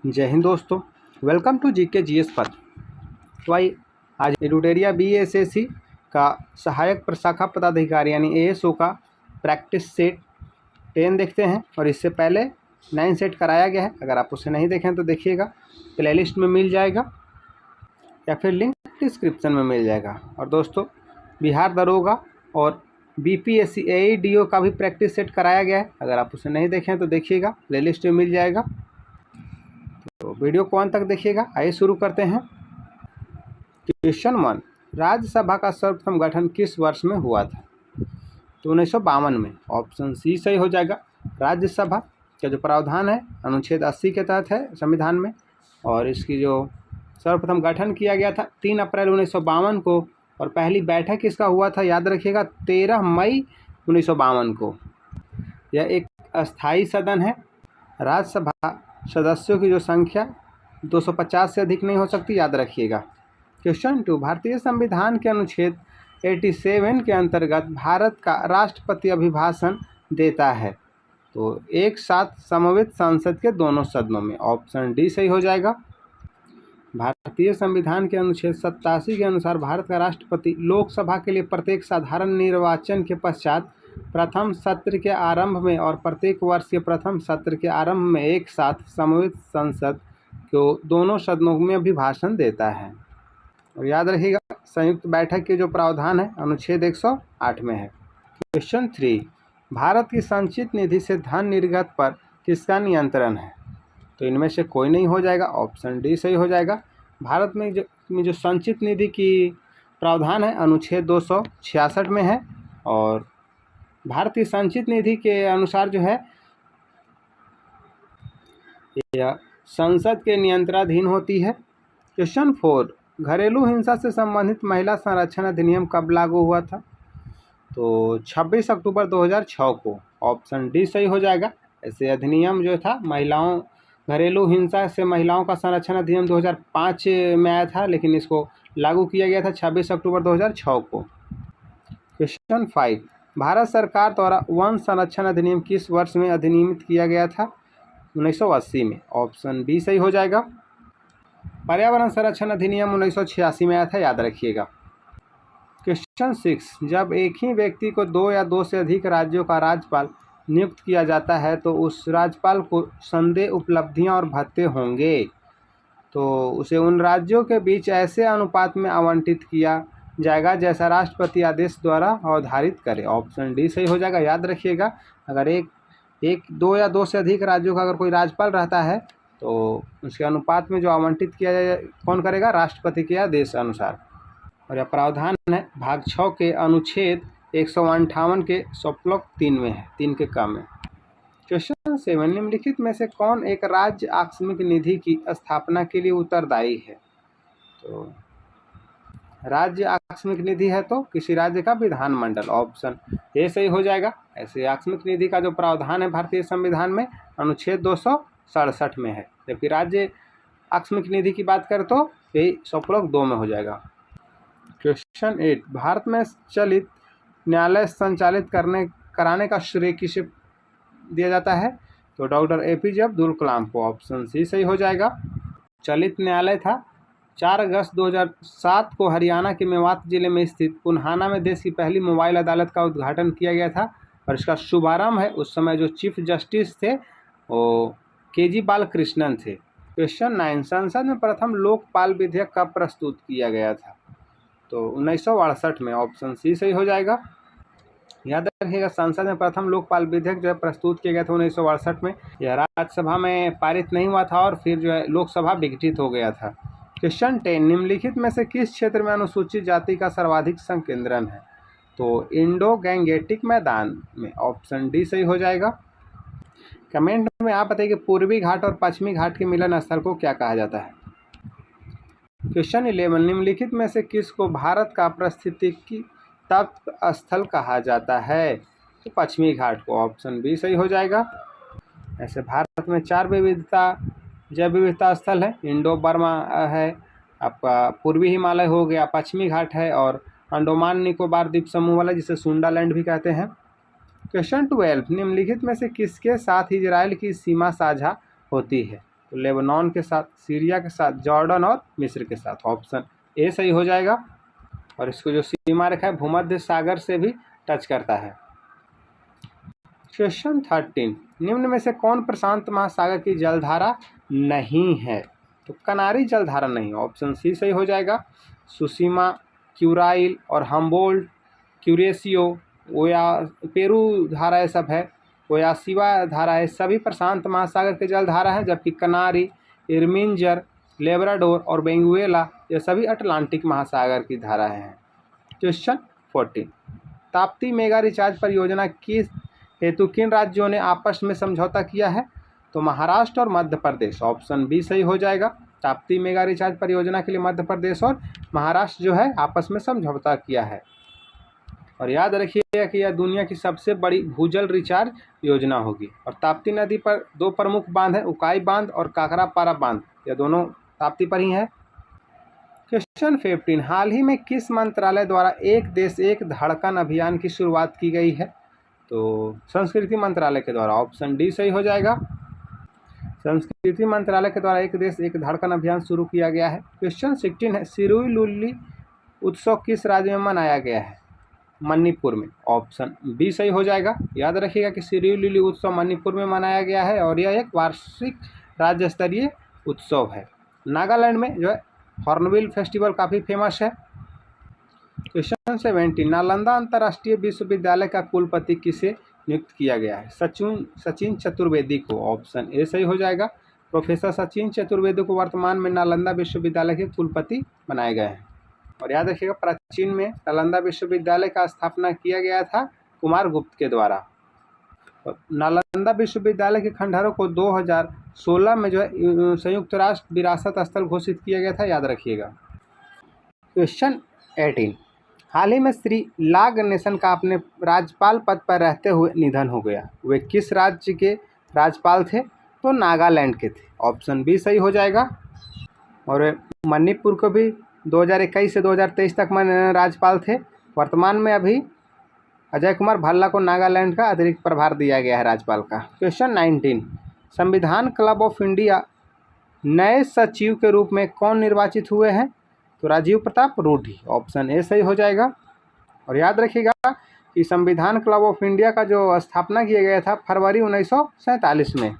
जय हिंद दोस्तों, welcome to GK GS पद। तो भाई आज एडुटेरिया बीएसएससी का सहायक प्रशाखा पदाधिकारी यानी एएसओ का प्रैक्टिस सेट 10 देखते हैं। और इससे पहले 9 सेट कराया गया है। अगर आप उसे नहीं देखें तो देखिएगा, प्लेलिस्ट में मिल जाएगा या फिर लिंक डिस्क्रिप्शन में मिल जाएगा। और दोस्तों, बिहार दरोगा और बीपीएससी एईडीओ का भी प्रैक्टिस सेट कराया गया है। अगर आप उसे नहीं देखें तो देखिएगा, प्लेलिस्ट में मिल जाएगा। तो वीडियो को अंत तक देखिएगा। आइए शुरू करते हैं। क्वेश्चन 1, राज्यसभा का सर्वप्रथम गठन किस वर्ष में हुआ था? तो 1952 में। ऑप्शन सी सही हो जाएगा। राज्यसभा का जो प्रावधान है अनुच्छेद 80 के तहत है संविधान में, और इसकी जो सर्वप्रथम गठन किया गया था 3 अप्रैल 1952 को। और पहली बैठक इसका हुआ था, याद रखिएगा, 13 मई 1952 को। यह एक अस्थायी सदन है। राज्यसभा सदस्यों की जो संख्या 250 से अधिक नहीं हो सकती, याद रखिएगा। क्वेश्चन 2, भारतीय संविधान के अनुच्छेद 87 के अंतर्गत भारत का राष्ट्रपति अभिभाषण देता है तो एक साथ समवेत संसद के दोनों सदनों में। ऑप्शन डी सही हो जाएगा। भारतीय संविधान के अनुच्छेद 87 के अनुसार भारत का राष्ट्रपति लोकसभा के लिए प्रत्येक साधारण निर्वाचन के पश्चात प्रथम सत्र के आरंभ में और प्रत्येक वर्ष के प्रथम सत्र के आरंभ में एक साथ समवेत संसद को दोनों सदनों में अभिभाषण देता है। और याद रखिएगा, संयुक्त बैठक के जो प्रावधान है अनुच्छेद 108 में है। क्वेश्चन 3, भारत की संचित निधि से धन निर्गत पर किसका नियंत्रण है? तो इनमें से कोई नहीं हो जाएगा। ऑप्शन डी सही हो जाएगा। भारत में जो संचित निधि की प्रावधान है अनुच्छेद 266 में है, और भारतीय संचित निधि के अनुसार जो है यह संसद के नियंत्रणाधीन होती है। क्वेश्चन 4, घरेलू हिंसा से संबंधित महिला संरक्षण अधिनियम कब लागू हुआ था? तो 26 अक्टूबर 2006 को। ऑप्शन डी सही हो जाएगा। ऐसे अधिनियम जो था घरेलू हिंसा से महिलाओं का संरक्षण अधिनियम 2005 में आया था, लेकिन इसको लागू किया गया था 26 अक्टूबर 2006 को। क्वेश्चन 5, भारत सरकार द्वारा वन संरक्षण अधिनियम किस वर्ष में अधिनियमित किया गया था? 1980 में। ऑप्शन बी सही हो जाएगा। पर्यावरण संरक्षण अधिनियम 1986 में आया था, याद रखिएगा। क्वेश्चन 6, जब एक ही व्यक्ति को 2 या 2 से अधिक राज्यों का राज्यपाल नियुक्त किया जाता है तो उस राज्यपाल को संदेह उपलब्धियां और भत्ते होंगे, तो उसे उन राज्यों के बीच ऐसे अनुपात में आवंटित किया जाएगा जैसा राष्ट्रपति आदेश द्वारा अवधारित करे। ऑप्शन डी सही हो जाएगा। याद रखिएगा, अगर एक 2 या 2 से अधिक राज्यों का अगर कोई राज्यपाल रहता है तो उसके अनुपात में जो आवंटित किया जाए कौन करेगा? राष्ट्रपति के आदेश अनुसार। और यह प्रावधान है भाग 6 के अनुच्छेद 158 के सप्लॉक 3 में है, 3 के क में। क्वेश्चन 7, निम्नलिखित में से कौन एक राज्य आकस्मिक निधि की स्थापना के लिए उत्तरदायी है? तो राज्य आकस्मिक निधि है तो किसी राज्य का विधानमंडल। ऑप्शन ए सही हो जाएगा। ऐसे आकस्मिक निधि का जो प्रावधान है भारतीय संविधान में अनुच्छेद 267 में है, जबकि राज्य आकस्मिक निधि की बात करें तो यही सप्लॉक 2 में हो जाएगा। क्वेश्चन 8, भारत में चलित न्यायालय संचालित कराने का श्रेय किसे दिया जाता है? तो डॉक्टर एपीजे अब्दुल कलाम को। ऑप्शन सी सही हो जाएगा। चलित न्यायालय था 4 अगस्त 2007 को हरियाणा के मेवात जिले में स्थित पुन्हाना में देश की पहली मोबाइल अदालत का उद्घाटन किया गया था, और इसका शुभारंभ है उस समय जो चीफ जस्टिस थे वो केजी बालकृष्णन थे। क्वेश्चन 9, संसद में प्रथम लोकपाल विधेयक कब प्रस्तुत किया गया था? तो 1968 में। ऑप्शन सी सही हो जाएगा। याद रखिएगा, संसद में प्रथम लोकपाल विधेयक जो है प्रस्तुत किया गया था 1968 में। यह राज्यसभा में पारित नहीं हुआ था और फिर जो है लोकसभा विघटित हो गया था। क्वेश्चन 10, निम्नलिखित में से किस क्षेत्र में अनुसूचित जाति का सर्वाधिक संकेंद्रण है? तो इंडो गैंगेटिक मैदान में। ऑप्शन डी सही हो जाएगा। कमेंट में आप बताइए कि पूर्वी घाट और पश्चिमी घाट के मिलन स्थल को क्या कहा जाता है? क्वेश्चन 11, निम्नलिखित में से किसको भारत का पारिस्थितिकी तत्व स्थल कहा जाता है? तो पश्चिमी घाट को। ऑप्शन बी सही हो जाएगा। ऐसे भारत में 4 जैव विविधता स्थल है। इंडो बर्मा है, आपका पूर्वी हिमालय हो गया, पश्चिमी घाट है, और अंडमान निकोबार द्वीप समूह वाला जिसे सुंडालैंड भी कहते हैं। क्वेश्चन 12, निम्नलिखित में से किसके साथ इजराइल की सीमा साझा होती है? तो लेबनान के साथ, सीरिया के साथ, जॉर्डन और मिस्र के साथ। ऑप्शन ए सही हो जाएगा। और इसको जो सीमा रेखा है भूमध्य सागर से भी टच करता है। क्वेश्चन 13, निम्न में से कौन प्रशांत महासागर की जलधारा नहीं है? तो कनारी जलधारा नहीं, ऑप्शन सी सही हो जाएगा। सुसीमा, क्यूराइल और हम्बोल्ट, क्यूरेसियो, ओया पेरू धारा ये सब है, ओयासिवा धारा है, सभी प्रशांत महासागर के जलधारा है, जबकि कनारी, इर्मिंजर, लेब्राडोर और बेंगुएला ये सभी अटलांटिक महासागर की धारा हैं। क्वेश्चन 14, ताप्ती मेगा रिचार्ज परियोजना किस हेतु किन राज्यों ने आपस में समझौता किया है? तो महाराष्ट्र और मध्य प्रदेश। ऑप्शन बी सही हो जाएगा। ताप्ती मेगा रिचार्ज परियोजना के लिए मध्य प्रदेश और महाराष्ट्र जो है आपस में समझौता किया है। और याद रखिएगा कि यह दुनिया की सबसे बड़ी भूजल रिचार्ज योजना होगी। और ताप्ती नदी पर दो प्रमुख बांध है, उकाई बांध और काकरापारा बांध, यह दोनों ताप्ती पर ही है। क्वेश्चन 15, हाल ही में किस मंत्रालय द्वारा एक देश एक धड़कन अभियान की शुरुआत की गई है? तो संस्कृति मंत्रालय के द्वारा। ऑप्शन डी सही हो जाएगा। संस्कृति मंत्रालय के द्वारा एक देश एक धड़कन अभियान शुरू किया गया है। क्वेश्चन 16 है, सिरुई लुल्ली उत्सव किस राज्य में मनाया गया है? मणिपुर में। ऑप्शन बी सही हो जाएगा। याद रखिएगा कि सिरुई लुल्ली उत्सव मणिपुर में मनाया गया है और यह एक वार्षिक राज्य स्तरीय उत्सव है। नागालैंड में जो है हॉर्नबिल फेस्टिवल काफ़ी फेमस है। क्वेश्चन 17, नालंदा अंतर्राष्ट्रीय विश्वविद्यालय का कुलपति किसे नियुक्त किया गया है? सचिन चतुर्वेदी को। ऑप्शन ए सही हो जाएगा। प्रोफेसर सचिन चतुर्वेदी को वर्तमान में नालंदा विश्वविद्यालय के कुलपति बनाए गए हैं। और याद रखिएगा प्राचीन में नालंदा विश्वविद्यालय का स्थापना किया गया था कुमारगुप्त के द्वारा। नालंदा विश्वविद्यालय के खंडहरों को 2016 में जो है संयुक्त राष्ट्र विरासत स्थल घोषित किया गया था, याद रखिएगा। क्वेश्चन 18, हाल ही में श्री ला गणेशन का अपने राज्यपाल पद पर रहते हुए निधन हो गया। वे किस राज्य के राज्यपाल थे? तो नागालैंड के थे। ऑप्शन बी सही हो जाएगा। और मणिपुर को भी 2021 से 2023 तक राज्यपाल थे। वर्तमान में अभी अजय कुमार भल्ला को नागालैंड का अतिरिक्त प्रभार दिया गया है राज्यपाल का। क्वेश्चन 19, संविधान क्लब ऑफ इंडिया नए सचिव के रूप में कौन निर्वाचित हुए हैं? तो राजीव प्रताप रूडी। ऑप्शन ए सही हो जाएगा। और याद रखिएगा कि संविधान क्लब ऑफ इंडिया का जो स्थापना किया गया था फरवरी 1947 में।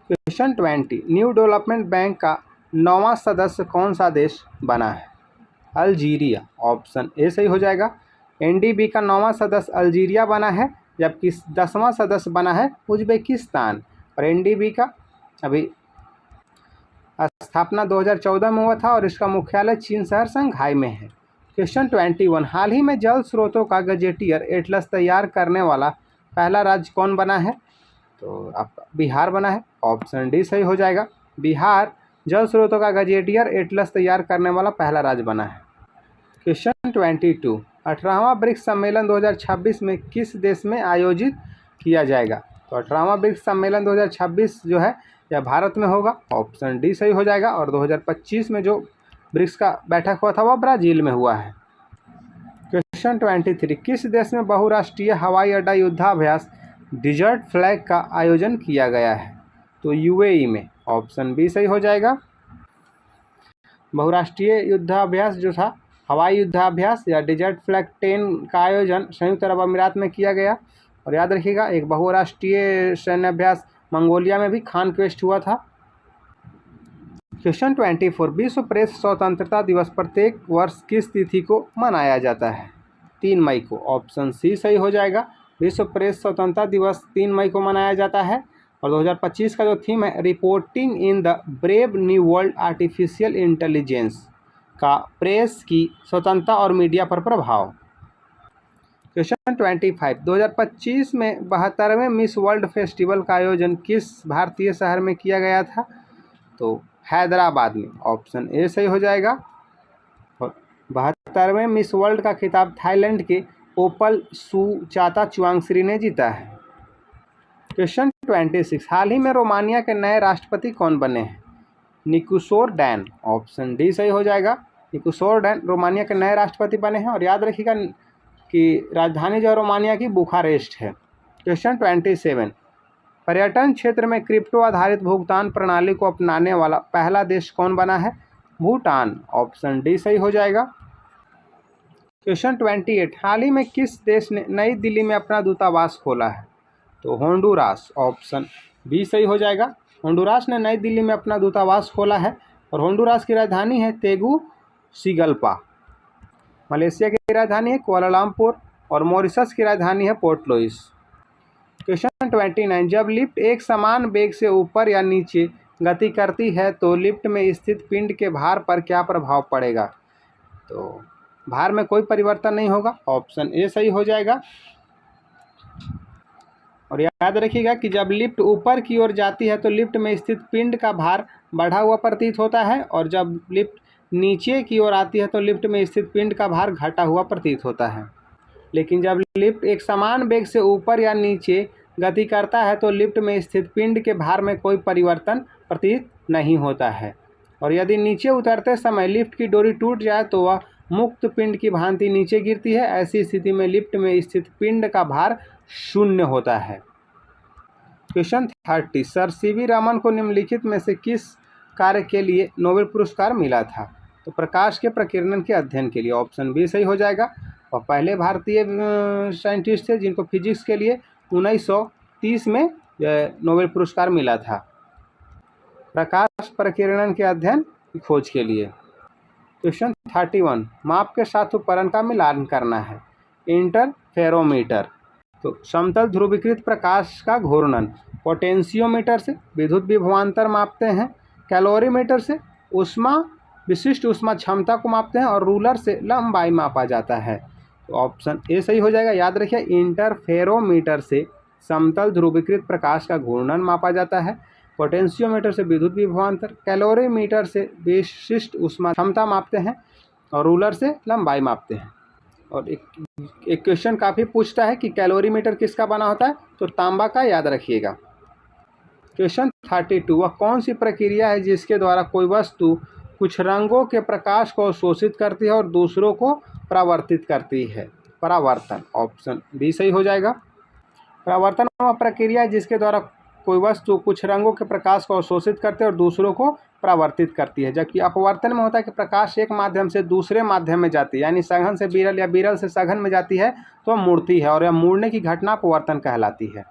क्वेश्चन 20, न्यू डेवलपमेंट बैंक का 9वां सदस्य कौन सा देश बना है? अल्जीरिया। ऑप्शन ए सही हो जाएगा। एनडीबी का 9वां सदस्य अल्जीरिया बना है, जबकि 10वां सदस्य बना है उज्बेकिस्तान। और एनडीबी का अभी स्थापना 2014 में हुआ था और इसका मुख्यालय चीन शहर संघाई में है। क्वेश्चन 21, हाल ही में जल स्रोतों का गजेटियर एटलस तैयार करने वाला पहला राज्य कौन बना है? तो आपका बिहार बना है। ऑप्शन डी सही हो जाएगा। बिहार जल स्रोतों का गजेटियर एटलस तैयार करने वाला पहला राज्य बना है। क्वेश्चन 22, 18वां ब्रिक्स सम्मेलन 2026 में किस देश में आयोजित किया जाएगा? तो 18वां ब्रिक्स सम्मेलन 2026 जो है यह भारत में होगा। ऑप्शन डी सही हो जाएगा। और 2025 में जो ब्रिक्स का बैठक हुआ था वह ब्राज़ील में हुआ है। क्वेश्चन 23, किस देश में बहुराष्ट्रीय हवाई अड्डा युद्धाभ्यास डिजर्ट फ्लैग का आयोजन किया गया है? तो यूएई में। ऑप्शन बी सही हो जाएगा। बहुराष्ट्रीय युद्धाभ्यास जो था हवाई युद्धाभ्यास या डिजर्ट फ्लैग 10 का आयोजन संयुक्त अरब अमीरात में किया गया। और याद रखिएगा एक बहुराष्ट्रीय सैन्याभ्यास मंगोलिया में भी खान क्वेस्ट हुआ था। क्वेश्चन 24, विश्व प्रेस स्वतंत्रता दिवस प्रत्येक वर्ष किस तिथि को मनाया जाता है? 3 मई को। ऑप्शन सी सही हो जाएगा। विश्व प्रेस स्वतंत्रता दिवस 3 मई को मनाया जाता है। और 2025 का जो थीम है reporting in the brave new world artificial intelligence का प्रेस की स्वतंत्रता और मीडिया पर प्रभाव। क्वेश्चन 25, 2025 में 72वें मिस वर्ल्ड फेस्टिवल का आयोजन किस भारतीय शहर में किया गया था? तो हैदराबाद में। ऑप्शन ए सही हो जाएगा। और 72वें मिस वर्ल्ड का खिताब थाईलैंड के ओपल सुचाता चुआंगश्री ने जीता है। क्वेश्चन 26, हाल ही में रोमानिया के नए राष्ट्रपति कौन बने हैं? निकोसोर डैन। ऑप्शन डी सही हो जाएगा। निकोसोर डैन रोमानिया के नए राष्ट्रपति बने हैं। और याद रखिएगा कि राजधानी जो रोमानिया की बुखारेस्ट है। क्वेश्चन 27, पर्यटन क्षेत्र में क्रिप्टो आधारित भुगतान प्रणाली को अपनाने वाला पहला देश कौन बना है? भूटान। ऑप्शन डी सही हो जाएगा। क्वेश्चन 28, हाल ही में किस देश ने नई दिल्ली में अपना दूतावास खोला है? तो होंडुरास। ऑप्शन बी सही हो जाएगा। होंडुरास ने नई दिल्ली में अपना दूतावास खोला है और होंडुरास की राजधानी है तेगुसिगल्पा। मलेशिया की राजधानी है कुआलालंपुर और मॉरिशस की राजधानी है पोर्ट लुइस। क्वेश्चन 29, जब लिफ्ट एक समान वेग से ऊपर या नीचे गति करती है तो लिफ्ट में स्थित पिंड के भार पर क्या प्रभाव पड़ेगा? तो भार में कोई परिवर्तन नहीं होगा। ऑप्शन ए सही हो जाएगा। और याद रखिएगा कि जब लिफ्ट ऊपर की ओर जाती है तो लिफ्ट में स्थित पिंड का भार बढ़ा हुआ प्रतीत होता है और जब लिफ्ट नीचे की ओर आती है तो लिफ्ट में स्थित पिंड का भार घटा हुआ प्रतीत होता है। लेकिन जब लिफ्ट एक समान वेग से ऊपर या नीचे गति करता है तो लिफ्ट में स्थित पिंड के भार में कोई परिवर्तन प्रतीत नहीं होता है। और यदि नीचे उतरते समय लिफ्ट की डोरी टूट जाए तो वह मुक्त पिंड की भांति नीचे गिरती है। ऐसी स्थिति में लिफ्ट में स्थित पिंड का भार शून्य होता है। क्वेश्चन 30, सर सीवी रमन को निम्नलिखित में से किस कार्य के लिए नोबेल पुरस्कार मिला था? तो प्रकाश के प्रकीर्णन के अध्ययन के लिए। ऑप्शन बी सही हो जाएगा। और पहले भारतीय साइंटिस्ट थे जिनको फिजिक्स के लिए 1930 में नोबेल पुरस्कार मिला था, प्रकाश प्रकीर्णन के अध्ययन की खोज के लिए। क्वेश्चन 31, माप के साथ उपकरण का मिलान करना है। इंटरफेरोमीटर। तो समतल ध्रुवीकृत प्रकाश का घूर्णन। पोटेंशियोमीटर से विद्युत विभवांतर मापते हैं। कैलोरीमीटर से ऊष्मा विशिष्ट ऊष्मा क्षमता को मापते हैं और रूलर से लंबाई मापा जाता है। तो ऑप्शन ए सही हो जाएगा। याद रखिए, इंटरफेरोमीटर से समतल ध्रुवीकृत प्रकाश का घूर्णन मापा जाता है। पोटेंशियोमीटर से विद्युत विभवांतर, कैलोरीमीटर से विशिष्ट ऊष्मा क्षमता मापते हैं और रूलर से लंबाई मापते हैं। और एक क्वेश्चन काफ़ी पूछता है कि कैलोरीमीटर किसका बना होता है? तो तांबा का, याद रखिएगा। क्वेश्चन 32, वह कौन सी प्रक्रिया है जिसके द्वारा कोई वस्तु कुछ रंगों के प्रकाश को शोषित करती है और दूसरों को परावर्तित करती है? परावर्तन। ऑप्शन बी सही हो जाएगा। परावर्तन वह प्रक्रिया है जिसके द्वारा कोई वस्तु कुछ रंगों के प्रकाश को शोषित करती है और दूसरों को परावर्तित करती है। जबकि अपवर्तन में होता है कि प्रकाश एक माध्यम से दूसरे माध्यम में जाती है, यानी सघन से विरल या विरल से सघन में जाती है तो मुड़ती है और यह मुड़ने की घटना अपवर्तन कहलाती है।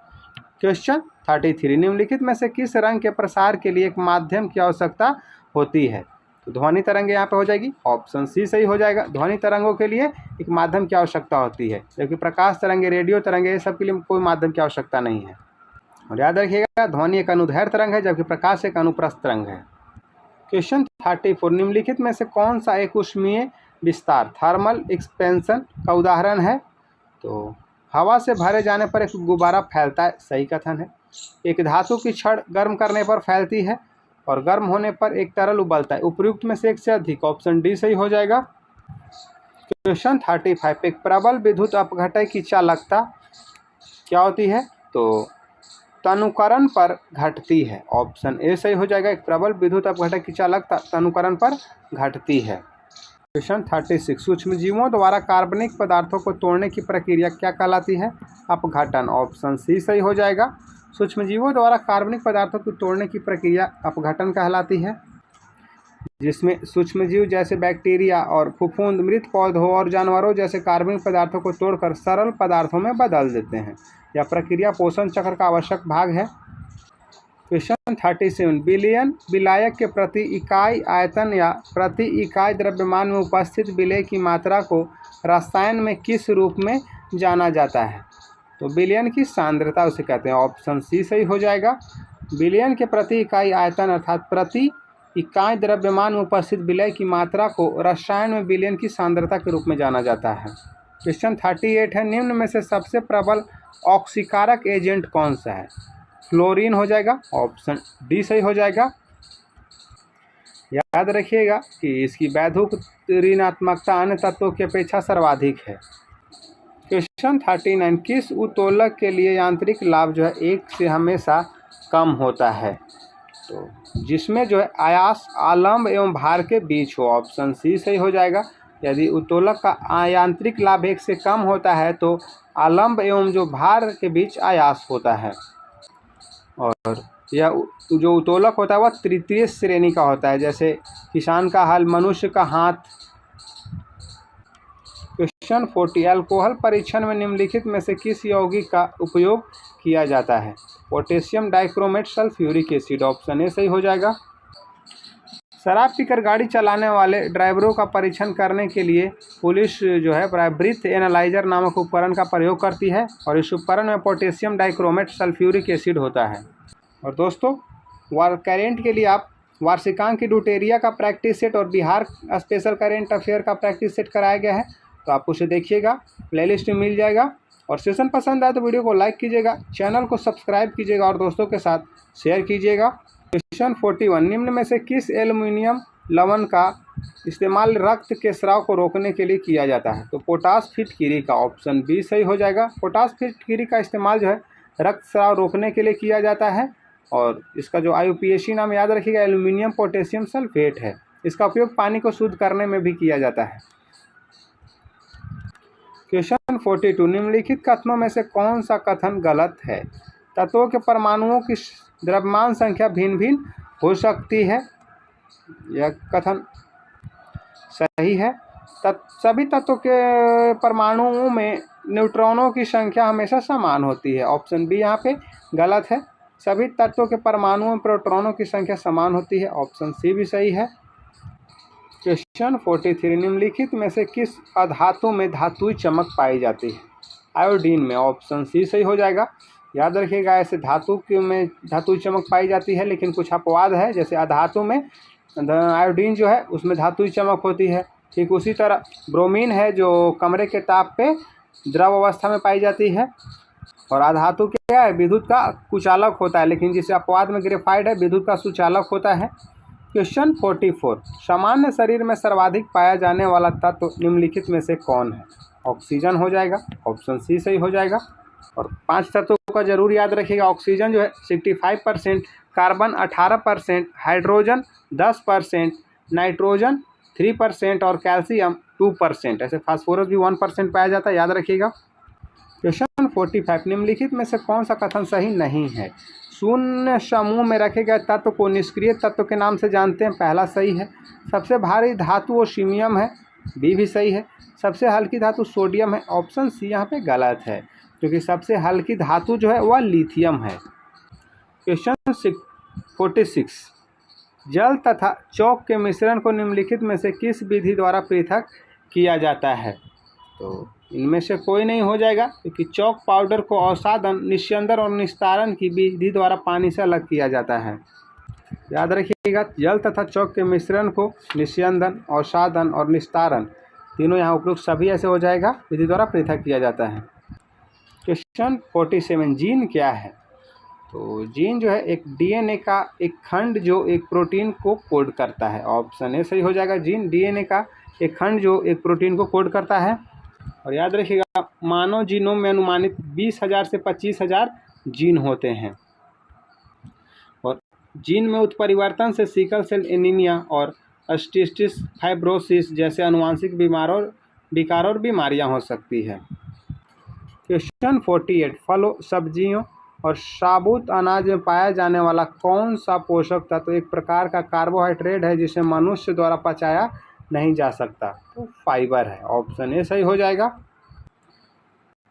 क्वेश्चन 33, निम्नलिखित में से किस रंग के प्रसार के लिए एक माध्यम की आवश्यकता होती है? तो ध्वनि तरंग यहाँ पे हो जाएगी। ऑप्शन सी सही हो जाएगा। ध्वनि तरंगों के लिए एक माध्यम की आवश्यकता होती है, जबकि प्रकाश तरंगे, रेडियो तरंगे, ये सब के लिए कोई माध्यम की आवश्यकता नहीं है। और याद रखिएगा, ध्वनि एक अनुदैर्ध्य तरंग है जबकि प्रकाश एक अनुप्रस्थ तरंग है। क्वेश्चन 34, निम्नलिखित में से कौन सा एक ऊष्मीय विस्तार थर्मल एक्सपेंशन का उदाहरण है? तो हवा से भरे जाने पर एक गुब्बारा फैलता है, सही कथन है। एक धातु की छड़ गर्म करने पर फैलती है और गर्म होने पर एक तरल उबलता है। उपयुक्त में से एक से अधिक। ऑप्शन डी सही हो जाएगा। क्वेश्चन 35, एक प्रबल विद्युत अपघटय की चालकता क्या होती है? तो तनुकरण पर घटती है। ऑप्शन ए सही हो जाएगा। एक प्रबल विद्युत अपघटय की चालकता तनुकरण पर घटती है। क्वेश्चन 36, सूक्ष्मजीवों द्वारा कार्बनिक पदार्थों को तोड़ने की प्रक्रिया क्या कहलाती है? अपघटन। ऑप्शन सी सही हो जाएगा। सूक्ष्मजीवों द्वारा कार्बनिक पदार्थों को तोड़ने की प्रक्रिया अपघटन कहलाती है, जिसमें सूक्ष्मजीव जैसे बैक्टीरिया और फफूंद मृत पौधों और जानवरों जैसे कार्बनिक पदार्थों को तोड़कर सरल पदार्थों में बदल देते हैं। यह प्रक्रिया पोषण चक्र का आवश्यक भाग है। क्वेश्चन 37, विलयन विलायक के प्रति इकाई आयतन या प्रति इकाई द्रव्यमान में उपस्थित विलेय की मात्रा को रसायन में किस रूप में जाना जाता है? तो विलयन की सांद्रता उसे कहते हैं। ऑप्शन सी सही हो जाएगा। विलयन के प्रति इकाई आयतन अर्थात प्रति इकाई द्रव्यमान में उपस्थित विलेय की मात्रा को रसायन में विलयन की सांद्रता के रूप में जाना जाता है। क्वेश्चन 38 है, निम्न में से सबसे प्रबल ऑक्सीकारक एजेंट कौन सा है? फ्लोरीन हो जाएगा। ऑप्शन डी सही हो जाएगा। याद रखिएगा कि इसकी वैद्युत ऋणात्मकता अन्य तत्वों की अपेक्षा सर्वाधिक है। क्वेश्चन 39, किस उत्तोलक के लिए यांत्रिक लाभ जो है एक से हमेशा कम होता है? तो जिसमें जो है आयास आलम्ब एवं भार के बीच हो। ऑप्शन सी सही हो जाएगा। यदि उत्तोलक का यांत्रिक लाभ एक से कम होता है तो आलम्ब एवं जो भार के बीच आयास होता है। और यह जो उत्तोलक होता है वह तृतीय श्रेणी का होता है, जैसे किसान का हल, मनुष्य का हाथ। क्वेश्चन 40, अल्कोहल परीक्षण में निम्नलिखित में से किस यौगिक का उपयोग किया जाता है? Potassium dichromate sulphuric acid. Option A सही हो जाएगा। शराब पीकर गाड़ी चलाने वाले ड्राइवरों का परीक्षण करने के लिए पुलिस जो है ब्रीथ एनालाइजर नामक उपकरण का प्रयोग करती है, और इस उपकरण में पोटेशियम डाइक्रोमेट सल्फ्यूरिक एसिड होता है। और दोस्तों, करेंट के लिए आप वार्षिकांक की ड्यूटेरिया का प्रैक्टिस सेट और बिहार स्पेशल करेंट अफेयर का प्रैक्टिस सेट कराया गया है, तो आप उसे देखिएगा, प्लेलिस्ट में मिल जाएगा। और सेशन पसंद आए तो वीडियो को लाइक कीजिएगा, चैनल को सब्सक्राइब कीजिएगा और दोस्तों के साथ शेयर कीजिएगा। क्वेश्चन 41, निम्न में से किस एल्युमिनियम लवण का इस्तेमाल रक्त के स्राव को रोकने के लिए किया जाता है? तो पोटास फिटकिरी का। ऑप्शन बी सही हो जाएगा। पोटास फिटकिरी का इस्तेमाल जो है रक्त स्राव रोकने के लिए किया जाता है, और इसका जो IUPAC नाम याद रखिएगा, एल्युमिनियम पोटेशियम सल्फेट है। इसका उपयोग पानी को शुद्ध करने में भी किया जाता है। क्वेश्चन 42, निम्नलिखित कथनों में से कौन सा कथन गलत है? तत्वों के परमाणुओं की द्रव्यमान संख्या भिन्न भिन्न हो सकती है। यह कथन सही है। सभी तत्वों के परमाणुओं में न्यूट्रॉनों की संख्या हमेशा समान होती है। ऑप्शन बी यहाँ पे गलत है। सभी तत्वों के परमाणुओं में प्रोटॉनों की संख्या समान होती है। ऑप्शन सी भी सही है। क्वेश्चन 43, निम्नलिखित में से किस अधातु में धातुई चमक पाई जाती है? आयोडीन में। ऑप्शन सी सही हो जाएगा। याद रखिएगा, ऐसे धातु में धातुई चमक पाई जाती है, लेकिन कुछ अपवाद है, जैसे अधातु में आयोडीन जो है उसमें धातुई चमक होती है। ठीक उसी तरह ब्रोमीन है जो कमरे के ताप पे द्रव अवस्था में पाई जाती है। और अधातु क्या है? विद्युत का कुचालक होता है, लेकिन जिसे अपवाद में ग्रेफाइट है विद्युत का सुचालक होता है। क्वेश्चन 44, सामान्य शरीर में सर्वाधिक पाया जाने वाला तत्व निम्नलिखित में से कौन है? ऑक्सीजन हो जाएगा। ऑप्शन सी सही हो जाएगा। और 5 तत्वों का जरूर याद रखिएगा। ऑक्सीजन जो है 65%, कार्बन 18%, हाइड्रोजन 10%, नाइट्रोजन 3% और कैल्शियम 2%। ऐसे फास्फोरस भी 1% पाया जाता है, याद रखिएगा। क्वेश्चन 45, निम्नलिखित में से कौन सा कथन सही नहीं है? शून्य समूह में रखे गए तत्व को निष्क्रिय तत्व के नाम से जानते हैं। पहला सही है। सबसे भारी धातु ओशियम है। बी भी सही है। सबसे हल्की धातु सोडियम है। ऑप्शन सी यहाँ पे गलत है, क्योंकि सबसे हल्की धातु जो है वह लिथियम है। क्वेश्चन 46, जल तथा चौक के मिश्रण को निम्नलिखित में से किस विधि द्वारा पृथक किया जाता है? तो इनमें से कोई नहीं हो जाएगा, क्योंकि चौक पाउडर को अवसादन, निस्यंदन और निस्तारण की विधि द्वारा पानी से अलग किया जाता है। याद रखिएगा, जल तथा चौक के मिश्रण को निस्यंदन, अवसादन और निस्तारण तीनों यहाँ उपयुक्त सभी ऐसे हो जाएगा, विधि द्वारा पृथक किया जाता है। क्वेश्चन 47, जीन क्या है? तो जीन जो है एक DNA का एक खंड जो एक प्रोटीन को कोड करता है। ऑप्शन ए सही हो जाएगा। जीन DNA का एक खंड जो एक प्रोटीन को कोड करता है। और याद रखिएगा, मानव जीनोम में अनुमानित 20,000 से 25,000 जीन होते हैं। और जीन में उत्परिवर्तन से सिकल सेल एनीमिया और सिस्टिक फाइब्रोसिस जैसे अनुवांशिक विकार और बीमारियां हो सकती है। क्वेश्चन 48, फलों, सब्जियों और साबुत अनाज में पाया जाने वाला कौन सा पोषक तत्व एक प्रकार का कार्बोहाइड्रेट है जिसे मनुष्य द्वारा पचाया नहीं जा सकता? तो फाइबर है। ऑप्शन ए सही हो जाएगा।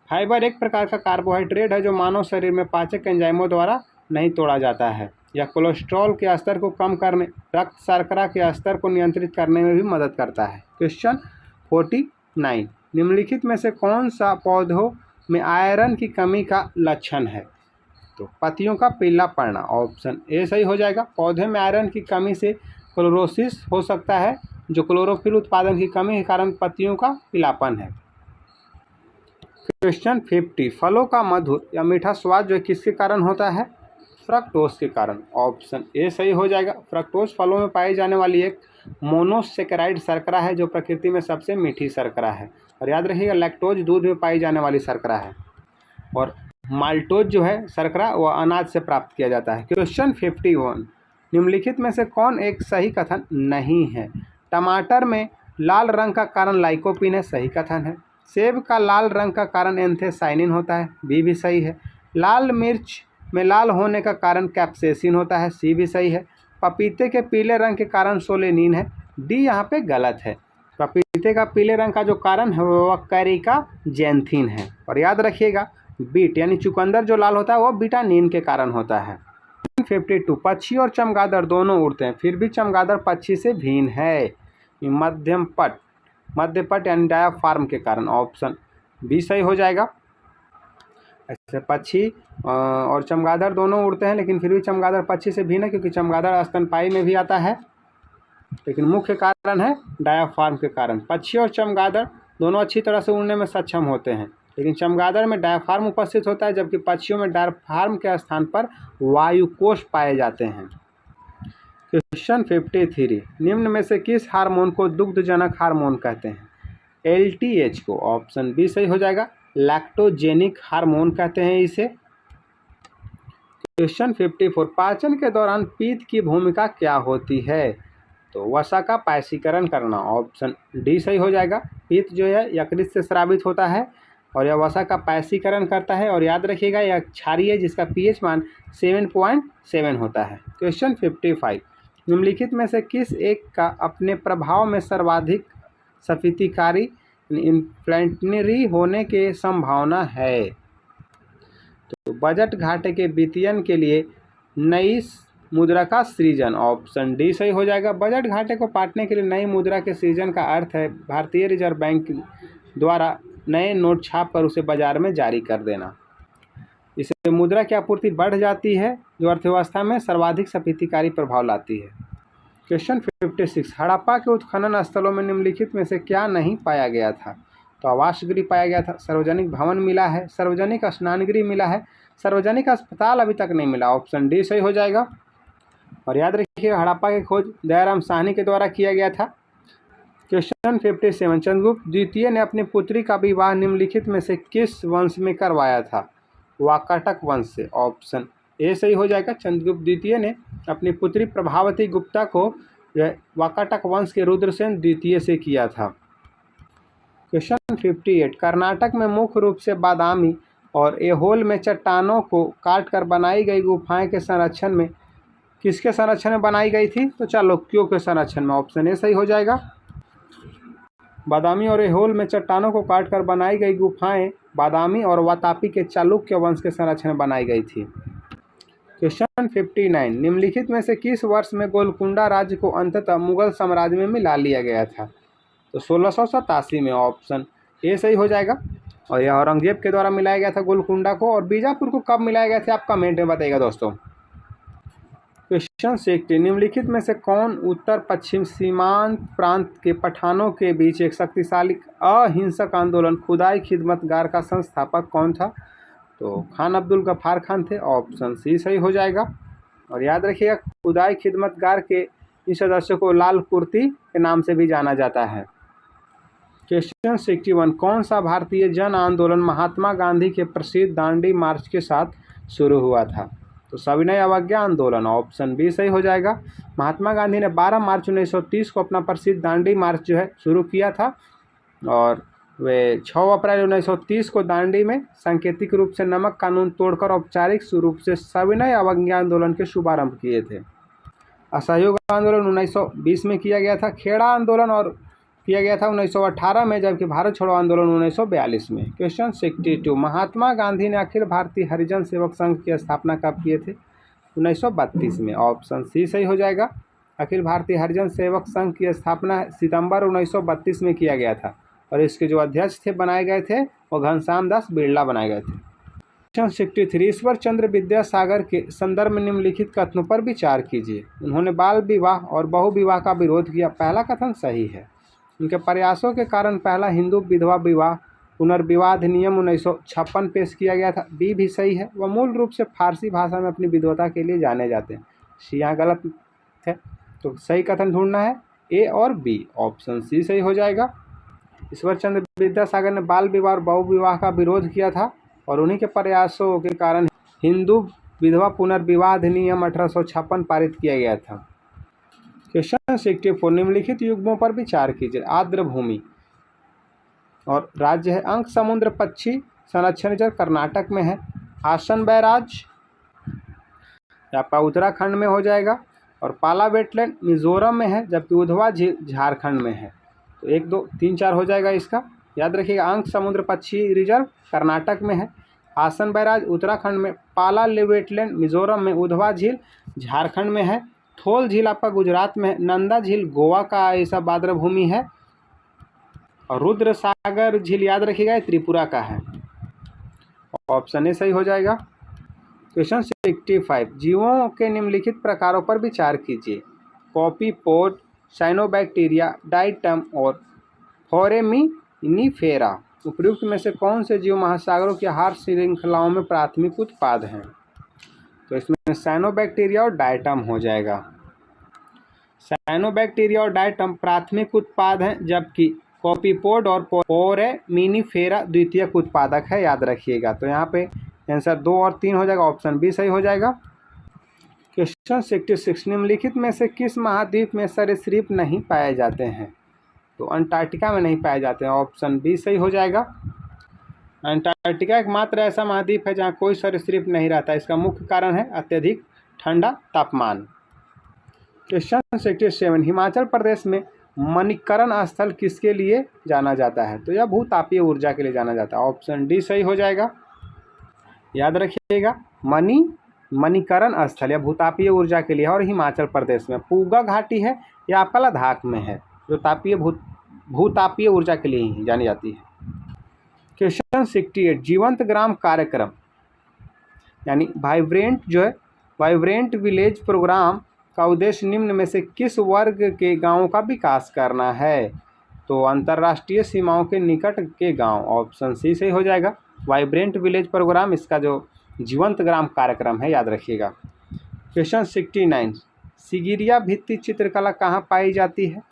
फाइबर एक प्रकार का कार्बोहाइड्रेट है जो मानव शरीर में पाचक एंजाइमों द्वारा नहीं तोड़ा जाता है। यह कोलेस्ट्रॉल के स्तर को कम करने, रक्त शर्करा के स्तर को नियंत्रित करने में भी मदद करता है। क्वेश्चन 49, निम्नलिखित में से कौन सा पौधों में आयरन की कमी का लक्षण है? तो पत्तियों का पीला पड़ना। ऑप्शन ए सही हो जाएगा। पौधे में आयरन की कमी से क्लोरोसिस हो सकता है, जो क्लोरोफिल उत्पादन की कमी के कारण पत्तियों का पीलापन है। क्वेश्चन 50, फलों का मधुर या मीठा स्वाद जो किसके कारण होता है? फ्रक्टोज के कारण। ऑप्शन ए सही हो जाएगा। फ्रक्टोज फलों में पाई जाने वाली एक मोनोसेकेराइड शर्करा है जो प्रकृति में सबसे मीठी शर्करा है। और याद रखिएगा, लैक्टोज दूध में पाई जाने वाली शर्करा है, और माल्टोज जो है शर्करा वह अनाज से प्राप्त किया जाता है। क्वेश्चन 51, निम्नलिखित में से कौन एक सही कथन नहीं है? टमाटर में लाल रंग का कारण लाइकोपीन है। सही कथन है। सेब का लाल रंग का कारण एंथोसायनिन होता है। बी भी सही है। लाल मिर्च में लाल होने का कारण कैप्सेसिन होता है, सी भी सही है। पपीते के पीले रंग के कारण सोलेनिन है, डी यहाँ पे गलत है। पपीते का पीले रंग का जो कारण है वह कैरिका जैंथिन है। और याद रखिएगा बीट यानी चुकंदर जो लाल होता है वो बीटानिन के कारण होता है। 52 पक्षी और चमगादड़ दोनों उड़ते हैं, फिर भी चमगादड़ पक्षी से भिन्न है। मध्यपट यानी डायाफ्राम के कारण, ऑप्शन बी सही हो जाएगा। ऐसे पक्षी और चमगादड़ दोनों उड़ते हैं, लेकिन फिर भी चमगादड़ पक्षी से भिन्न है क्योंकि चमगादड़ स्तनपायी में भी आता है, लेकिन मुख्य कारण है डायाफ्राम के कारण। पक्षी और चमगादड़ दोनों अच्छी तरह से उड़ने में सक्षम होते हैं, लेकिन चमगादड़ में डायाफ्राम उपस्थित होता है, जबकि पक्षियों में डायाफ्राम के स्थान पर वायुकोश पाए जाते हैं। क्वेश्चन 53 निम्न में से किस हार्मोन को दुग्धजनक हार्मोन कहते हैं? LTH को, ऑप्शन बी सही हो जाएगा। लैक्टोजेनिक हार्मोन कहते हैं इसे। क्वेश्चन 54 पाचन के दौरान पित्त की भूमिका क्या होती है? तो वसा का पायसीकरण करना, ऑप्शन डी सही हो जाएगा। पित्त जो है यकृत से स्रावित होता है और यह वसा का पायसीकरण करता है। और याद रखिएगा यह क्षारीय है जिसका pH मान 7.7 होता है। क्वेश्चन 55 निम्नलिखित में से किस एक का अपने प्रभाव में सर्वाधिक स्फीतिकारी इन्फ्लेमेटरी होने की संभावना है? तो बजट घाटे के वित्तीयन के लिए नई मुद्रा का सृजन, ऑप्शन डी सही हो जाएगा। बजट घाटे को पाटने के लिए नई मुद्रा के सृजन का अर्थ है भारतीय रिजर्व बैंक द्वारा नए नोट छाप कर उसे बाजार में जारी कर देना। इससे मुद्रा की आपूर्ति बढ़ जाती है जो अर्थव्यवस्था में सर्वाधिक स्फीतिकारी प्रभाव लाती है। क्वेश्चन 56 हड़प्पा के उत्खनन स्थलों में निम्नलिखित में से क्या नहीं पाया गया था? तो आवास गृह पाया गया था, सार्वजनिक भवन मिला है, सार्वजनिक स्नान गृह मिला है, सार्वजनिक अस्पताल अभी तक नहीं मिला, ऑप्शन डी सही हो जाएगा। और याद रखिए हड़प्पा की खोज दयाराम साहनी के द्वारा किया गया था। क्वेश्चन 57 चंद्रगुप्त द्वितीय ने अपनी पुत्री का विवाह निम्नलिखित में से किस वंश में करवाया था? वाकाटक वंश से, ऑप्शन ए सही हो जाएगा। चंद्रगुप्त द्वितीय ने अपनी पुत्री प्रभावती गुप्ता को वाकाटक वंश के रुद्रसेन द्वितीय से किया था। क्वेश्चन 58 कर्नाटक में मुख्य रूप से बादामी और ऐहोल में चट्टानों को काटकर बनाई गई गुफाएं के संरक्षण में किसके संरक्षण में बनाई गई थी? तो चालुक्यों के संरक्षण में, ऑप्शन ए सही हो जाएगा। बादामी और ऐहोल में चट्टानों को काटकर बनाई गई गुफाएं बादामी और वातापी के चालुक्य वंश के संरक्षण में बनाई गई थी। क्वेश्चन 59 निम्नलिखित में से किस वर्ष में गोलकुंडा राज्य को अंततः मुगल साम्राज्य में मिला लिया गया था? तो 1687 में, ऑप्शन ए सही हो जाएगा। और यह औरंगजेब के द्वारा मिलाया गया था गोलकुंडा को। और बीजापुर को कब मिलाया गया था आप कमेंट में बताइएगा दोस्तों। क्वेश्चन 60 निम्नलिखित में से कौन उत्तर पश्चिम सीमांत प्रांत के पठानों के बीच एक शक्तिशाली अहिंसक आंदोलन खुदाई खिदमतगार का संस्थापक कौन था? तो खान अब्दुल गफ्फार खान थे, ऑप्शन सी सही हो जाएगा। और याद रखिएगा खुदाई खिदमतगार के इस सदस्यों को लाल कुर्ती के नाम से भी जाना जाता है। क्वेश्चन 61 कौन सा भारतीय जन आंदोलन महात्मा गांधी के प्रसिद्ध दांडी मार्च के साथ शुरू हुआ था? तो सविनय अवज्ञा आंदोलन, ऑप्शन बी सही हो जाएगा। महात्मा गांधी ने 12 मार्च 1930 को अपना प्रसिद्ध दांडी मार्च जो है शुरू किया था और वे 6 अप्रैल 1930 को दांडी में सांकेतिक रूप से नमक कानून तोड़कर औपचारिक रूप से सविनय अवज्ञा आंदोलन के शुभारंभ किए थे। असहयोग आंदोलन 1920 में किया गया था। खेड़ा आंदोलन और किया गया था 1918 में, जबकि भारत छोड़ो आंदोलन 1942 में। क्वेश्चन 62 महात्मा गांधी ने अखिल भारतीय हरिजन सेवक संघ की स्थापना कब किए थे? 1932 में, ऑप्शन सी सही हो जाएगा। अखिल भारतीय हरिजन सेवक संघ की स्थापना सितंबर 1932 में किया गया था और इसके जो अध्यक्ष थे बनाए गए थे वो घनश्याम दास बिरला बनाए गए थे। क्वेश्चन 63 ईश्वर चंद्र विद्यासागर के संदर्भ में निम्नलिखित कथनों पर विचार कीजिए। उन्होंने बाल विवाह और बहु विवाह का विरोध किया, पहला कथन सही है। उनके प्रयासों के कारण पहला हिंदू विधवा विवाह पुनर्विवाह अधिनियम 1956 पेश किया गया था, बी भी सही है। वह मूल रूप से फारसी भाषा में अपनी विद्वता के लिए जाने जाते हैं, सी यहाँ गलत है। तो सही कथन ढूंढना है, ए और बी, ऑप्शन सी सही हो जाएगा। ईश्वर चंद्र विद्यासागर ने बाल विवाह और बहु विवाह का विरोध किया था और उन्हीं के प्रयासों के कारण हिंदू विधवा पुनर्विवाह अधिनियम 1856 पारित किया गया था। क्वेश्चन 64 निम्नलिखित युग्मों पर विचार कीजिए। आर्द्र भूमि और राज्य है अंक समुद्र पक्षी संरक्षण कर्नाटक में है। आसन बैराज आपका उत्तराखंड में हो जाएगा। और पाला वेटलैंड मिजोरम में है, जबकि उधवा झील झारखंड में है। तो 1 2 3 4 हो जाएगा इसका। याद रखिएगा, अंक समुद्र पक्षी रिजर्व कर्नाटक में है, हासन बैराज उत्तराखंड में, पाला वेटलैंड मिजोरम में, उधवा झील झारखंड में है, थोल झील आपका गुजरात में है, नंदा झील गोवा का ऐसा बाद्र भूमि है, और रुद्र सागर झील याद रखिएगा त्रिपुरा का है। ऑप्शन ए सही हो जाएगा। क्वेश्चन 65, जीवों के निम्नलिखित प्रकारों पर विचार कीजिए। कॉपीपोड, साइनोबैक्टीरिया, डाइटम और फोरेमिनिफेरा। उपयुक्त में से कौन से जीव महासागरों की आहार श्रृंखलाओं में प्राथमिक उत्पाद हैं? तो इसमें साइनोबैक्टीरिया और डाइटम हो जाएगा। साइनोबैक्टीरिया और डाइटम प्राथमिक उत्पाद हैं, जबकि कॉपीपोड और फोरेमिनिफेरा द्वितीयक उत्पादक है, याद रखिएगा। तो यहाँ पे आंसर 2 और 3 हो जाएगा, ऑप्शन बी सही हो जाएगा। क्वेश्चन 66, निम्नलिखित में से किस महाद्वीप में सरीसृप नहीं पाए जाते हैं? तो अंटार्कटिका में नहीं पाए जाते हैं, ऑप्शन बी सही हो जाएगा। अंटार्कटिका एकमात्र ऐसा महाद्वीप है जहाँ कोई सरीसृप नहीं रहता। इसका मुख्य कारण है अत्यधिक ठंडा तापमान। क्वेश्चन 67, हिमाचल प्रदेश में मणिकरण स्थल किसके लिए जाना जाता है? तो यह भूतापीय ऊर्जा के लिए जाना जाता है, ऑप्शन डी सही हो जाएगा। याद रखिएगा, मणिकरण स्थल या भूतापीय ऊर्जा के लिए है, और हिमाचल प्रदेश में पूगा घाटी है या आपका लद्दाख में है, जो भूतापीय ऊर्जा के लिए ही जानी जाती है। क्वेश्चन 68, जीवंत ग्राम कार्यक्रम यानी वाइब्रेंट विलेज प्रोग्राम का उद्देश्य निम्न में से किस वर्ग के गांवों का विकास करना है? तो अंतर्राष्ट्रीय सीमाओं के निकट के गांव, ऑप्शन सी सही हो जाएगा। वाइब्रेंट विलेज प्रोग्राम इसका जो जीवंत ग्राम कार्यक्रम है, याद रखिएगा। क्वेश्चन 69, सिगिरिया भित्ति चित्रकला कहाँ पाई जाती है?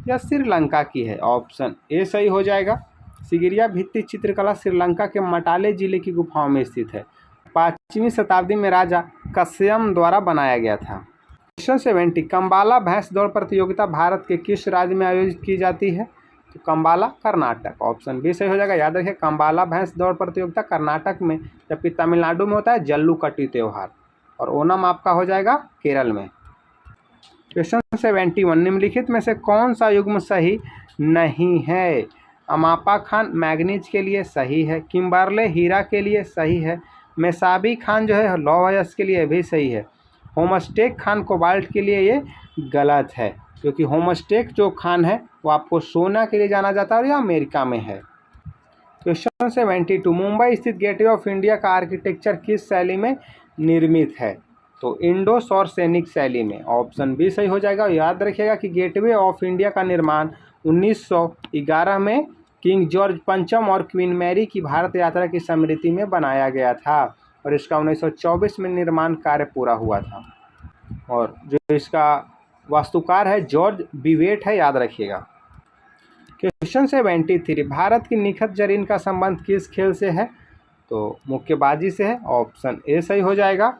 यह श्रीलंका की है, ऑप्शन ए सही हो जाएगा। सिगिरिया भित्ति चित्रकला श्रीलंका के मटाले जिले की गुफाओं में स्थित है। 5वीं शताब्दी में राजा कस्यम द्वारा बनाया गया था। क्वेश्चन 70, कंबाला भैंस दौड़ प्रतियोगिता भारत के किस राज्य में आयोजित की जाती है? तो कंबाला कर्नाटक, ऑप्शन बी सही हो जाएगा। याद रखिए, कंबाला भैंस दौड़ प्रतियोगिता कर्नाटक में, जबकि तमिलनाडु में होता है जल्लूकट्टी त्यौहार, और ओनम आपका हो जाएगा केरल में। क्वेश्चन 71, निम्नलिखित में से कौन सा युग्म सही नहीं है? अमापा खान मैग्नीज के लिए सही है, किम्बरले हीरा के लिए सही है, मेसाबी खान जो है लौह के लिए भी सही है, होमस्टेक खान कोबाल्ट के लिए ये गलत है, क्योंकि होमस्टेक जो खान है वो आपको सोना के लिए जाना जाता है, और यह अमेरिका में है। क्वेश्चन 72, मुंबई स्थित गेटवे ऑफ इंडिया का आर्किटेक्चर किस शैली में निर्मित है? तो इंडो सौर सैनिक शैली में, ऑप्शन बी सही हो जाएगा। याद रखिएगा कि गेटवे ऑफ इंडिया का निर्माण 1911 में किंग जॉर्ज पंचम और क्वीन मैरी की भारत यात्रा की स्मृति में बनाया गया था, और इसका 1924 में निर्माण कार्य पूरा हुआ था, और जो इसका वास्तुकार है जॉर्ज बिवेट है, याद रखिएगा। क्वेश्चन 73, भारत की निखत जरीन का संबंध किस खेल से है? तो मुक्केबाजी से है, ऑप्शन ए सही हो जाएगा।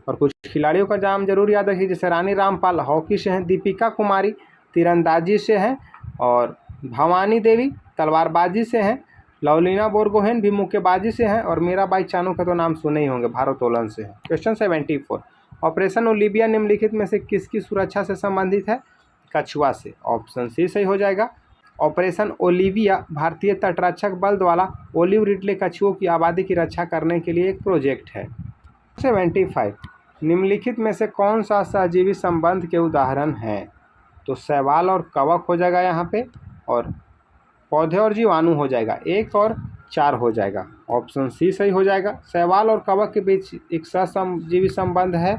और कुछ खिलाड़ियों का नाम जरूर याद रखिए, जैसे रानी रामपाल हॉकी से हैं, दीपिका कुमारी तीरंदाजी से हैं, और भवानी देवी तलवारबाजी से हैं, लवलीना बोरगोहेन भी मुक्केबाजी से हैं, और मीराबाई चानू का तो नाम सुने ही होंगे, भारोत्तोलन से है। क्वेश्चन 74, ऑपरेशन ओलिविया निम्नलिखित में से किसकी सुरक्षा से संबंधित है? कछुआ से, ऑप्शन सी सही हो जाएगा। ऑपरेशन ओलिविया भारतीय तटरक्षक बल द्वारा ओलिव रिडले कछुओं की आबादी की रक्षा करने के लिए एक प्रोजेक्ट है। 75, निम्नलिखित में से कौन सा सहजीवी संबंध के उदाहरण हैं? तो शैवाल और कवक हो जाएगा यहाँ पे, और पौधे और जीवाणु हो जाएगा, 1 और 4 हो जाएगा, ऑप्शन सी सही हो जाएगा। शैवाल और कवक के बीच एक सहजीवी संबंध है,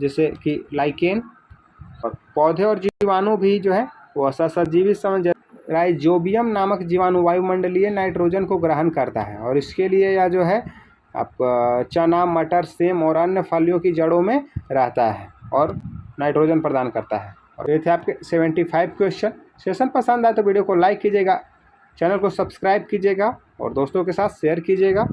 जैसे कि लाइकेन, और पौधे और जीवाणु भी जो है वो सहजीवी संबंध। राइजोबियम नामक जीवाणु वायुमंडलीय नाइट्रोजन को ग्रहण करता है, और इसके लिए यह जो है आपका चना, मटर, सेम और अन्य फलियों की जड़ों में रहता है और नाइट्रोजन प्रदान करता है। और ये थे आपके 75 क्वेश्चन। सेशन पसंद आए तो वीडियो को लाइक कीजिएगा, चैनल को सब्सक्राइब कीजिएगा, और दोस्तों के साथ शेयर कीजिएगा।